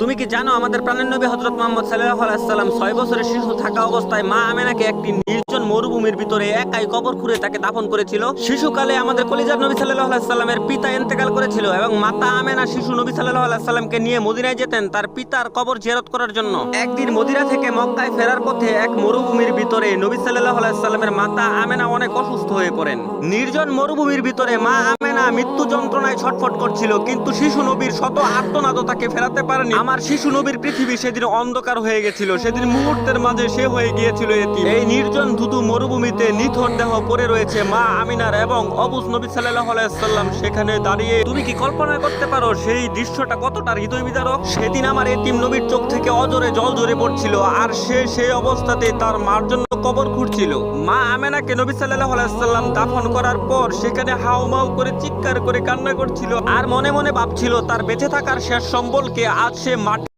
তুমি কি জানো আমাদের প্রাণের নবী হযরত মুহাম্মদ সাল্লাল্লাহু আলাইহি সাল্লাম 6 বছরের শিশু থাকা অবস্থায় মা আমেনাকে একটি নির্জন মরুভূমির ভিতরে একাই কবর খুঁড়ে তাকে দাফন করেছিল। শিশুকালে আমাদের কলিজার নবী সাল্লাল্লাহু আলাইহি সাল্লামের পিতা ইন্তেকাল করেছিল এবং মাতা আমেনা শিশু নবী সাল্লাল্লাহু আলাইহি সাল্লামকে নিয়ে মদিনায় যেতেন তার পিতার কবর জিয়ারত করার জন্য। একদিন মদিনা থেকে মক্কায় ফেরার পথে এক মরুভূমির ভিতরে নবী সাল্লাল্লাহু আলাইহি সাল্লামের মাতা আমেনা অনেক অসুস্থ হয়ে পড়েন। নির্জন মরুভূমির ভিতরে মা আমেনা মৃত্যু যন্ত্রণায় ছটফট করছিল, কিন্তু শিশু নবীর শত আর্তনাদও তাকে ফেরাতে পারেনি। আমার শিশু নবীর পৃথিবী সেদিন অন্ধকার হয়ে গেছিল, সেদিন মুহূর্তের মাঝে সে হয়ে গিয়েছিল এতিম। এই নির্জন ধুধু মরুভূমিতে নিথর দেহ পড়ে রয়েছে মা আমিনার এবং অবুজ নবী সাল্লাল্লাহু আলাইহি সাল্লাম সেখানে দাঁড়িয়ে। তুমি কি কল্পনা করতে পারো সেই দৃশ্যটা কতটা হৃদয় বিদারক? সেদিন আমার এতিম নবীর চোখ থেকে অজরে জল ঝরে পড়ছিল, আর সে সেই অবস্থাতে তার মার জন্য কবর খুঁড়ছিল। মা আমেনাকে নবী সাল্লাল্লাহু আলাইহি সাল্লাম দাফন করার পর সেখানে হাউমাউ করে চিৎকার করে কান্না করছিল আর মনে মনে ভাবছিল তার বেঁচে থাকার শেষ সম্বলকে আজ সে মাটি